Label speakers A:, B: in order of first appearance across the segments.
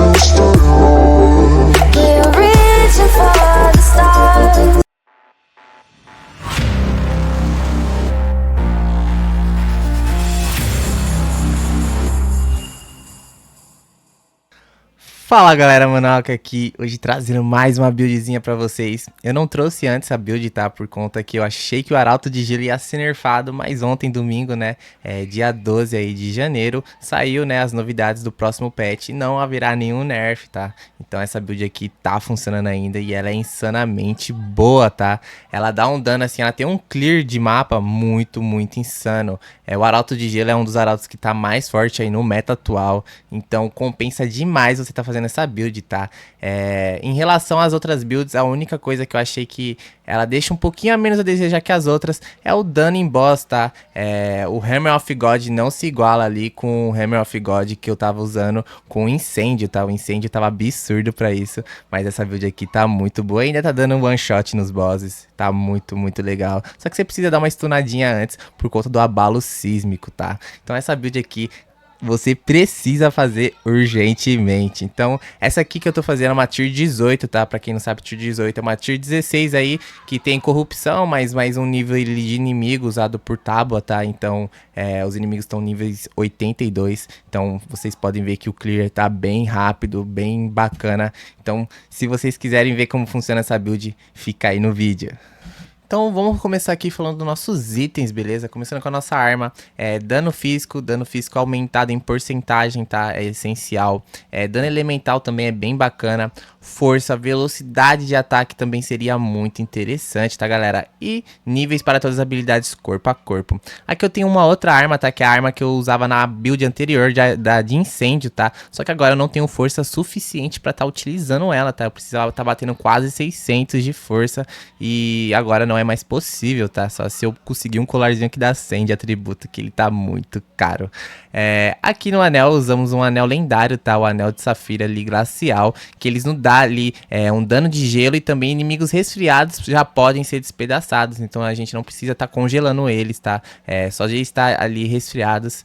A: We're reaching for the stars.
B: Fala galera, Manoca aqui, hoje trazendo mais uma buildzinha pra vocês. Eu não trouxe antes a build, tá? Por conta que eu achei que o Arauto de Gelo ia ser nerfado, mas ontem, domingo, né, dia 12 aí de janeiro, saiu, né, as novidades do próximo patch e não haverá nenhum nerf, tá? Então essa build aqui tá funcionando ainda e ela é insanamente boa, tá? Ela dá um dano assim, ela tem um clear de mapa muito insano. O Arauto de Gelo é um dos Arautos que tá mais forte aí no meta atual, então compensa demais você tá fazendo essa build, tá? Em relação às outras builds, a única coisa que eu achei que ela deixa um pouquinho a menos a desejar que as outras é o dano em boss, tá? O Hammer of God não se iguala ali com o Hammer of God que eu tava usando com o incêndio, tá? O incêndio tava absurdo pra isso, mas essa build aqui tá muito boa e ainda tá dando um one shot nos bosses, tá muito legal. Só que você precisa dar uma stunadinha antes por conta do abalo sísmico, tá? Então essa build aqui você precisa fazer urgentemente. Então, essa aqui que eu tô fazendo é uma tier 18, tá? Pra quem não sabe, tier 18 é uma tier 16 aí, que tem corrupção, mas mais um nível de inimigo usado por tábua, tá? Então, os inimigos estão níveis 82. Então, vocês podem ver que o clear tá bem rápido, bem bacana. Então, se vocês quiserem ver como funciona essa build, fica aí no vídeo. Então vamos começar aqui falando dos nossos itens, beleza? Começando com a nossa arma, dano físico aumentado em porcentagem, tá? É essencial. Dano elemental também é bem bacana. Força, velocidade de ataque também seria muito interessante, tá, galera? E níveis para todas as habilidades corpo a corpo. Aqui eu tenho uma outra arma, tá? Que é a arma que eu usava na build anterior de incêndio, tá? Só que agora eu não tenho força suficiente para estar utilizando ela, tá? Eu precisava estar batendo quase 600 de força e agora não é mais possível, tá? Só se eu conseguir um colarzinho que dá 100 de atributo, que ele tá muito caro. Aqui no anel usamos um anel lendário, tá? O anel de safira ali glacial, que eles nos dá ali um dano de gelo e também inimigos resfriados já podem ser despedaçados, então a gente não precisa estar congelando eles, tá? Só de estar ali resfriados,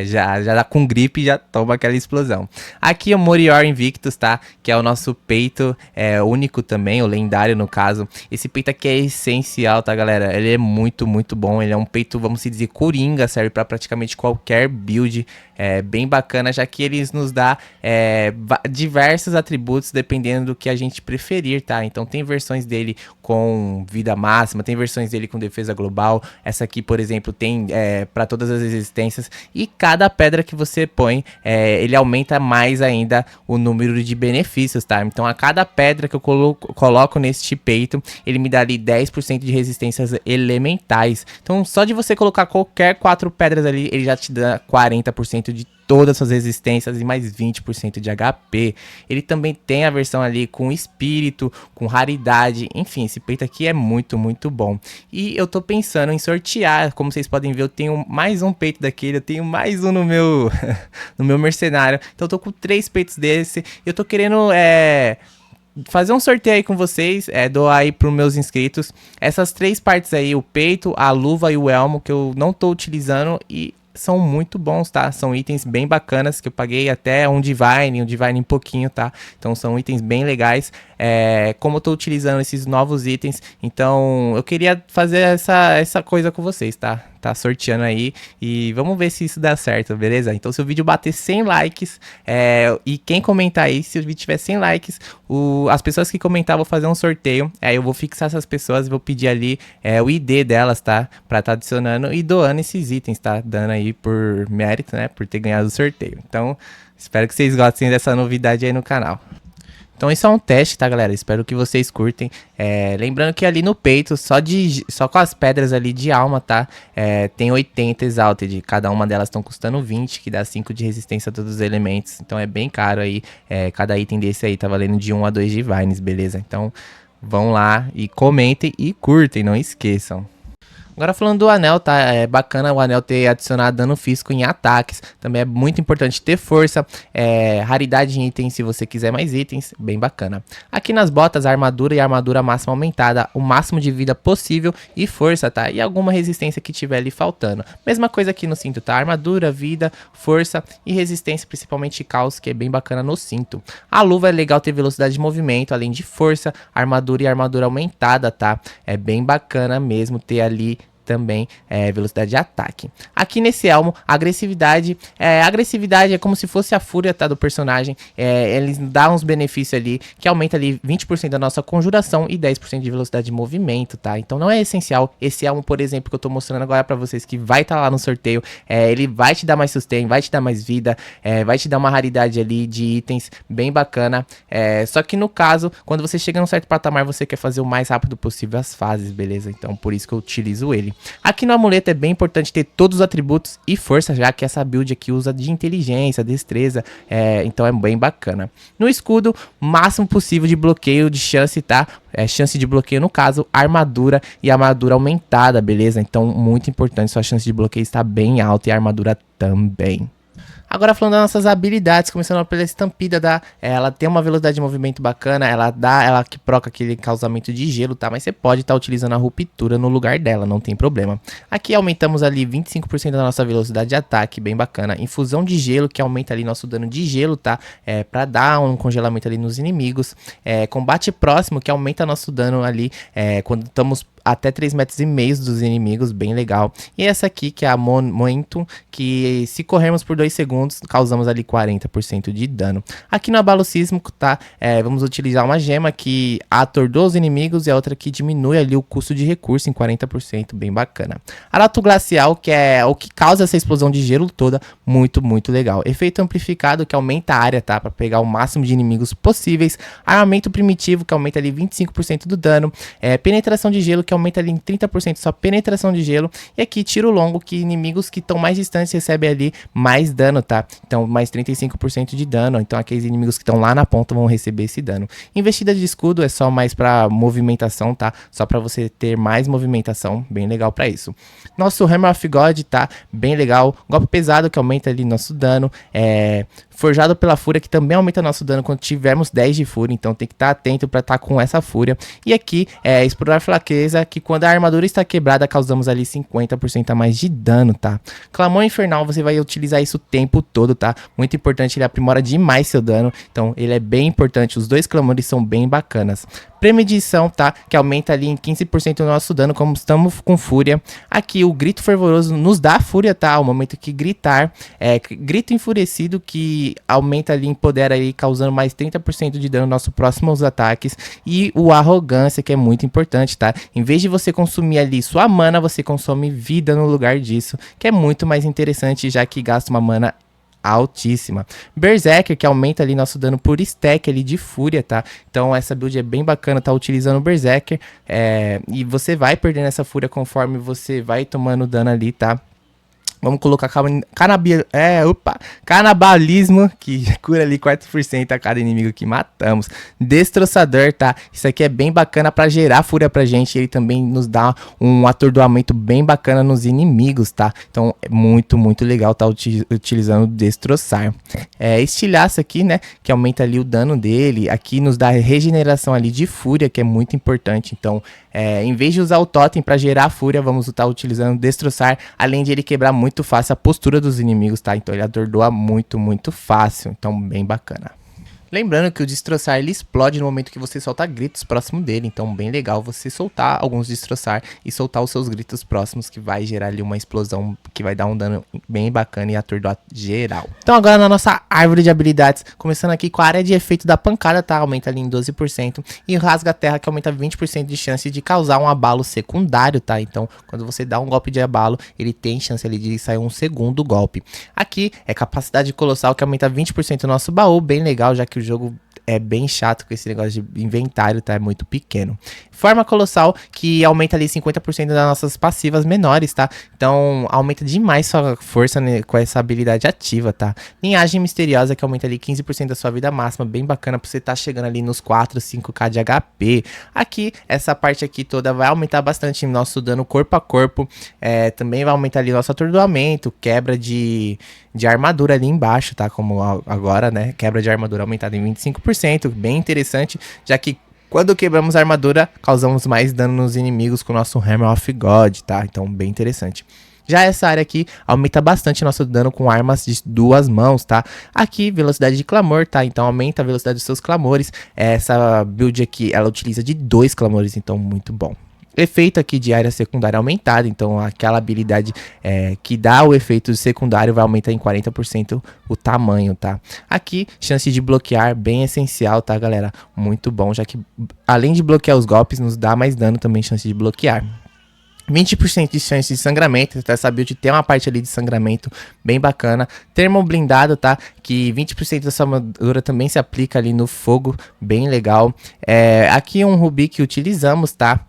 B: já dá com gripe e já toma aquela explosão. Aqui o Morior Invictus, tá? Que é o nosso peito único também, o lendário no caso. Esse peito aqui é essencial, tá, galera? Ele é muito bom, ele é um peito, vamos dizer, coringa, serve para praticamente qualquer build, bem bacana, já que eles nos dá diversos atributos dependendo do que a gente preferir, tá? Então tem versões dele com vida máxima, tem versões dele com defesa global. Essa aqui, por exemplo, tem para todas as resistências e cada pedra que você põe, ele aumenta mais ainda o número de benefícios, tá? Então a cada pedra que eu coloco neste peito, ele me dá ali 10% de resistências elementais. Então só de você colocar qualquer 4 pedras ali, ele já te dá 40% de todas as suas resistências e mais 20% de HP. Ele também tem a versão ali com espírito, com raridade, enfim, esse peito aqui é muito bom. E eu tô pensando em sortear, como vocês podem ver, eu tenho mais um peito daquele, eu tenho mais um no meu no meu mercenário. Então eu tô com 3 peitos desse, eu tô querendo fazer um sorteio aí com vocês, doar aí pros meus inscritos essas 3 partes aí, o peito, a luva e o elmo, que eu não tô utilizando e são muito bons, tá? São itens bem bacanas, que eu paguei até um Divine em pouquinho, tá? Então são itens bem legais. Como eu tô utilizando esses novos itens, então eu queria fazer essa coisa com vocês, tá? Tá sorteando aí e vamos ver se isso dá certo, beleza? Então se o vídeo bater 100 likes, e quem comentar aí, se o vídeo tiver 100 likes, as pessoas que comentar, eu vou fazer um sorteio, eu vou fixar essas pessoas, vou pedir ali o ID delas, tá? Pra tá adicionando e doando esses itens, tá? Dando aí por mérito, né? Por ter ganhado o sorteio. Então, espero que vocês gostem dessa novidade aí no canal. Então isso é um teste, tá, galera? Espero que vocês curtem. Lembrando que ali no peito, só com as pedras ali de alma, tá? Tem 80 Exalted. Cada uma delas estão custando 20, que dá 5 de resistência a todos os elementos. Então é bem caro aí. Cada item desse aí tá valendo de 1 a 2 Divines, beleza? Então vão lá e comentem e curtem, não esqueçam. Agora falando do anel, tá? É bacana o anel ter adicionado dano físico em ataques. Também é muito importante ter força, raridade em itens se você quiser mais itens, bem bacana. Aqui nas botas, a armadura e a armadura máxima aumentada, o máximo de vida possível e força, tá? E alguma resistência que tiver ali faltando. Mesma coisa aqui no cinto, tá? Armadura, vida, força e resistência, principalmente caos, que é bem bacana no cinto. A luva é legal ter velocidade de movimento, além de força, armadura e armadura aumentada, tá? É bem bacana mesmo ter ali também velocidade de ataque. Aqui nesse elmo, agressividade é como se fosse a fúria, tá, do personagem. Eles dão uns benefícios ali, que aumenta ali 20% da nossa conjuração e 10% de velocidade de movimento, tá? Então não é essencial. Esse elmo, por exemplo, que eu tô mostrando agora pra vocês, que vai estar lá no sorteio, ele vai te dar mais sustain, vai te dar mais vida, vai te dar uma raridade ali de itens bem bacana. Só que no caso, quando você chega num certo patamar, você quer fazer o mais rápido possível as fases, beleza? Então por isso que eu utilizo ele. Aqui no amuleto é bem importante ter todos os atributos e força, já que essa build aqui usa de inteligência, destreza, então é bem bacana. No escudo, máximo possível de bloqueio de chance, tá? Chance de bloqueio no caso, armadura e armadura aumentada, beleza? Então muito importante, sua chance de bloqueio está bem alta e a armadura também. Agora falando das nossas habilidades, começando pela estampida, ela tem uma velocidade de movimento bacana, ela que proca aquele causamento de gelo, tá? Mas você pode estar utilizando a ruptura no lugar dela, não tem problema. Aqui aumentamos ali 25% da nossa velocidade de ataque, bem bacana. Infusão de gelo, que aumenta ali nosso dano de gelo, tá? Pra dar um congelamento ali nos inimigos. Combate próximo, que aumenta nosso dano ali quando estamos até 3,5 metros dos inimigos, bem legal. E essa aqui, que é a Momentum, que se corrermos por 2 segundos, causamos ali 40% de dano. Aqui no abalo sísmico, tá? Vamos utilizar uma gema que atordoa os inimigos e a outra que diminui ali o custo de recurso em 40%, bem bacana. Arauto glacial, que é o que causa essa explosão de gelo toda, muito, muito legal. Efeito amplificado, que aumenta a área, tá? Para pegar o máximo de inimigos possíveis. Armamento primitivo, que aumenta ali 25% do dano. Penetração de gelo, que aumenta ali em 30% sua penetração de gelo. E aqui tiro longo, que inimigos que estão mais distantes recebem ali mais dano, tá? Então mais 35% de dano. Então aqueles inimigos que estão lá na ponta vão receber esse dano. Investida de escudo é só mais pra movimentação, tá? Só pra você ter mais movimentação, bem legal pra isso. Nosso Hammer of God, tá? Bem legal. Golpe pesado, que aumenta ali nosso dano. Forjado pela fúria, que também aumenta nosso dano quando tivermos 10 de fúria, então tem que estar atento para estar com essa fúria. E aqui, explorar fraqueza, que quando a armadura está quebrada, causamos ali 50% a mais de dano, tá? Clamor infernal, você vai utilizar isso o tempo todo, tá? Muito importante, ele aprimora demais seu dano, então ele é bem importante, os dois clamores são bem bacanas. Premedição, tá? Que aumenta ali em 15% o nosso dano, como estamos com fúria. Aqui o grito fervoroso nos dá fúria, tá? Ao momento que gritar. Grito enfurecido, que aumenta ali, empodera ali, causando mais 30% de dano nos nossos próximos ataques. E o arrogância, que é muito importante, tá? Em vez de você consumir ali sua mana, você consome vida no lugar disso, que é muito mais interessante, já que gasta uma mana altíssima. Berserker, que aumenta ali nosso dano por stack ali de fúria, tá? Então essa build é bem bacana, tá utilizando o Berserker, e você vai perdendo essa fúria conforme você vai tomando dano ali, tá? Vamos colocar canibalismo, que cura ali 4% a cada inimigo que matamos. Destroçador, tá? Isso aqui é bem bacana pra gerar fúria pra gente. Ele também nos dá um atordoamento bem bacana nos inimigos, tá? Então é muito, muito legal tá utilizando o destroçar. Estilhaço aqui, né? Que aumenta ali o dano dele. Aqui nos dá regeneração ali de fúria, que é muito importante. Então, em vez de usar o totem pra gerar fúria, vamos estar utilizando o destroçar. Além de ele quebrar muito fácil a postura dos inimigos, tá? Então ele atordoa muito, muito fácil. Então bem bacana. Lembrando que o destroçar ele explode no momento que você solta gritos próximo dele, então bem legal você soltar alguns destroçar e soltar os seus gritos próximos, que vai gerar ali uma explosão que vai dar um dano bem bacana e atordoar geral. Então agora na nossa árvore de habilidades, começando aqui com a área de efeito da pancada, tá? Aumenta ali em 12%, e o rasga a terra, que aumenta 20% de chance de causar um abalo secundário, tá? Então quando você dá um golpe de abalo, ele tem chance ali de sair um segundo golpe. Aqui é capacidade colossal, que aumenta 20% do nosso baú, bem legal, já que o jogo é bem chato com esse negócio de inventário, tá? É muito pequeno. Forma Colossal, que aumenta ali 50% das nossas passivas menores, tá? Então, aumenta demais sua força, né, com essa habilidade ativa, tá? Linhagem Misteriosa, que aumenta ali 15% da sua vida máxima, bem bacana pra você tá chegando ali nos 4, 5k de HP. Aqui, essa parte aqui toda vai aumentar bastante nosso dano corpo a corpo. Também vai aumentar ali nosso atordoamento, quebra de armadura ali embaixo, tá? Como agora, né? Quebra de armadura aumentada em 25%, bem interessante, já que quando quebramos a armadura, causamos mais dano nos inimigos com o nosso Hammer of God, tá? Então, bem interessante. Já essa área aqui aumenta bastante nosso dano com armas de 2 mãos, tá? Aqui, velocidade de clamor, tá? Então, aumenta a velocidade dos seus clamores. Essa build aqui, ela utiliza de 2 clamores, então, muito bom. Efeito aqui de área secundária aumentada, então aquela habilidade que dá o efeito secundário vai aumentar em 40% o tamanho, tá? Aqui, chance de bloquear, bem essencial, tá, galera? Muito bom, já que além de bloquear os golpes, nos dá mais dano também, chance de bloquear. 20% de chance de sangramento, então essa build tem uma parte ali de sangramento bem bacana. Termo blindado, tá? Que 20% da sua armadura também se aplica ali no fogo, bem legal. Aqui um rubi que utilizamos, tá?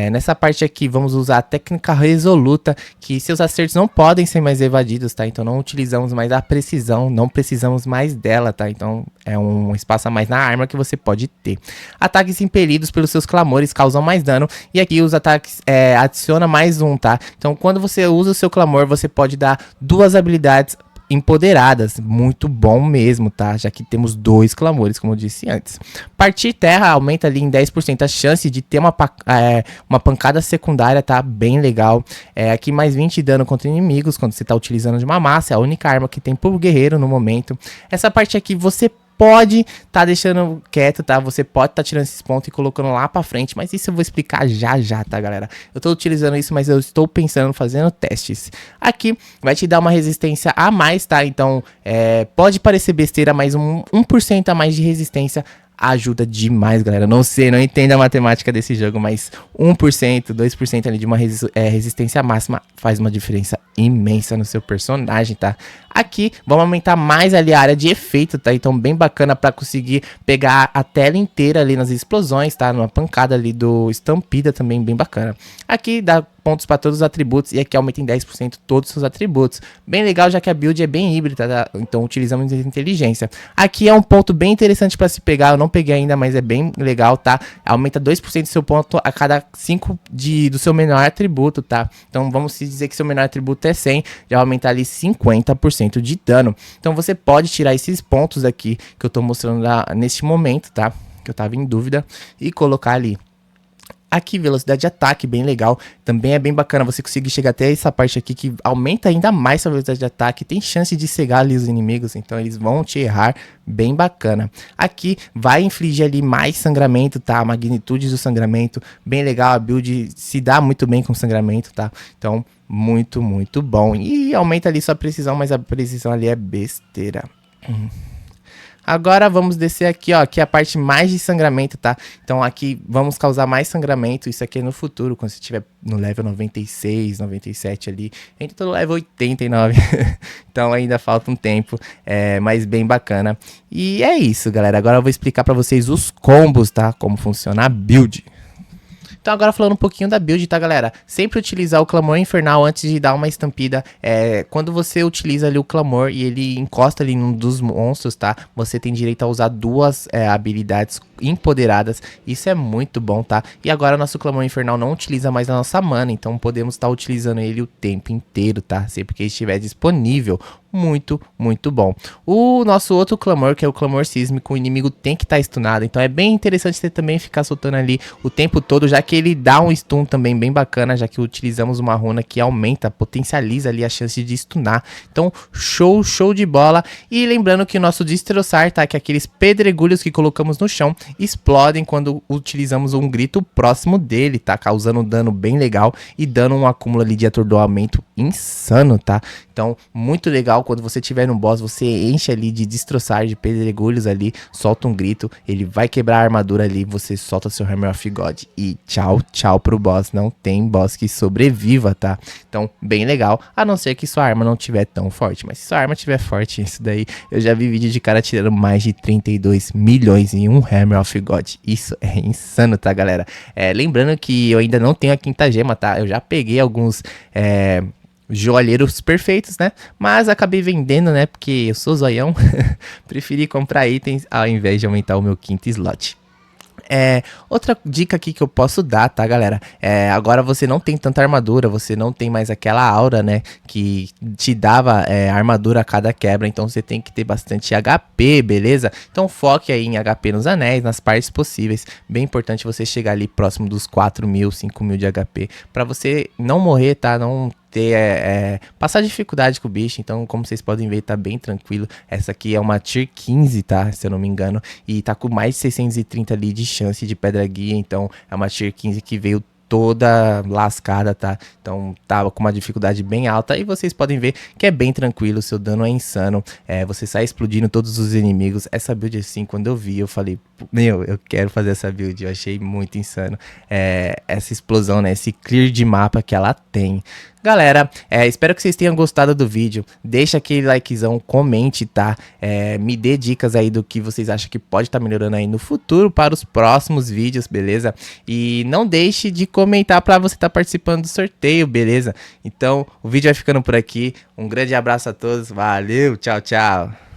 B: Nessa parte aqui vamos usar a técnica resoluta, que seus acertos não podem ser mais evadidos, tá? Então não utilizamos mais a precisão, não precisamos mais dela, tá? Então é um espaço a mais na arma que você pode ter. Ataques impelidos pelos seus clamores causam mais dano, e aqui os ataques adiciona mais um, tá? Então quando você usa o seu clamor, você pode dar 2 habilidades empoderadas, muito bom mesmo, tá? Já que temos 2 clamores, como eu disse antes. Partir terra aumenta ali em 10% a chance de ter uma pancada secundária, tá? Bem legal. Aqui mais 20 de dano contra inimigos, quando você tá utilizando de uma massa, é a única arma que tem pro guerreiro no momento. Essa parte aqui você pode tá deixando quieto, tá? Você pode tá tirando esses pontos e colocando lá pra frente, mas isso eu vou explicar já, tá, galera? Eu tô utilizando isso, mas eu estou pensando, fazendo testes. Aqui vai te dar uma resistência a mais, tá? Então, pode parecer besteira, mas 1% a mais de resistência ajuda demais, galera. Não sei, não entendo a matemática desse jogo, mas 1%, 2% ali de uma resistência máxima faz uma diferença imensa no seu personagem, tá? Aqui, vamos aumentar mais ali a área de efeito, tá? Então, bem bacana pra conseguir pegar a tela inteira ali nas explosões, tá? Numa pancada ali do Estampida também, bem bacana. Aqui, dá pontos para todos os atributos e aqui aumenta em 10% todos os seus atributos. Bem legal, já que a build é bem híbrida, tá? Então utilizamos inteligência. Aqui é um ponto bem interessante para se pegar, eu não peguei ainda, mas é bem legal, tá? Aumenta 2% do seu ponto a cada 5 do seu menor atributo, tá? Então vamos dizer que seu menor atributo é 100, já vai aumentar ali 50% de dano. Então você pode tirar esses pontos aqui que eu tô mostrando neste momento, tá? Que eu tava em dúvida, e colocar ali. Aqui, velocidade de ataque, bem legal. Também é bem bacana você conseguir chegar até essa parte aqui, que aumenta ainda mais sua velocidade de ataque. Tem chance de cegar ali os inimigos, então eles vão te errar. Bem bacana. Aqui vai infligir ali mais sangramento, tá? A magnitude do sangramento, bem legal. A build se dá muito bem com sangramento, tá? Então, muito, muito bom. E aumenta ali sua precisão, mas a precisão ali é besteira. Agora vamos descer aqui, ó, que é a parte mais de sangramento, tá? Então aqui vamos causar mais sangramento, isso aqui é no futuro, quando você estiver no level 96, 97 ali. A gente tá no level 89, então ainda falta um tempo, mas bem bacana. E é isso, galera, agora eu vou explicar pra vocês os combos, tá? Como funciona a build. Então agora falando um pouquinho da build, tá, galera? Sempre utilizar o Clamor Infernal antes de dar uma estampida. Quando você utiliza ali o Clamor e ele encosta ali num dos monstros, tá? Você tem direito a usar 2 habilidades empoderadas. Isso é muito bom, tá? E agora nosso Clamor Infernal não utiliza mais a nossa mana, então podemos estar utilizando ele o tempo inteiro, tá? Sempre que ele estiver disponível. Muito, muito bom. O nosso outro clamor, que é o clamor sísmico, o inimigo tem que estar stunado. Então é bem interessante você também ficar soltando ali o tempo todo, já que ele dá um stun também bem bacana, já que utilizamos uma runa que aumenta, potencializa ali a chance de stunar. Então show de bola. E lembrando que o nosso destroçar, tá? Que aqueles pedregulhos que colocamos no chão explodem quando utilizamos um grito próximo dele, tá? Causando um dano bem legal e dando um acúmulo ali de atordoamento insano, tá? Então muito legal legal, quando você tiver no boss, você enche ali de destroçar, de pedregulhos ali, solta um grito, ele vai quebrar a armadura ali, você solta seu Hammer of God e tchau, tchau pro boss. Não tem boss que sobreviva, tá? Então, bem legal, a não ser que sua arma não tiver tão forte, mas se sua arma tiver forte, isso daí, eu já vi vídeo de cara tirando mais de 32 milhões em um Hammer of God. Isso é insano, tá, galera? Lembrando que eu ainda não tenho a quinta gema, tá? Eu já peguei alguns joalheiros perfeitos, né? Mas acabei vendendo, né? Porque eu sou zoião. Preferi comprar itens ao invés de aumentar o meu quinto slot. Outra dica aqui que eu posso dar, tá, galera? Agora você não tem tanta armadura, você não tem mais aquela aura, né, que te dava armadura a cada quebra, então você tem que ter bastante HP, beleza? Então foque aí em HP nos anéis, nas partes possíveis. Bem importante você chegar ali próximo dos 4.000, 5.000 de HP, pra você não morrer, tá? Não ter passar dificuldade com o bicho. Então, como vocês podem ver, tá bem tranquilo. Essa aqui é uma tier 15, tá? Se eu não me engano, e tá com mais de 630 ali de chance de pedra guia. Então é uma tier 15 que veio toda lascada, tá? Então tava com uma dificuldade bem alta e vocês podem ver que é bem tranquilo, seu dano é insano, você sai explodindo todos os inimigos. Essa build assim, quando eu vi, eu falei, meu, eu quero fazer essa build, eu achei muito insano, essa explosão, né, esse clear de mapa que ela tem. Galera, espero que vocês tenham gostado do vídeo, deixa aquele likezão, comente, tá? Me dê dicas aí do que vocês acham que pode estar melhorando aí no futuro para os próximos vídeos, beleza? E não deixe de comentar para você estar participando do sorteio, beleza? Então, o vídeo vai ficando por aqui, um grande abraço a todos, valeu, tchau, tchau!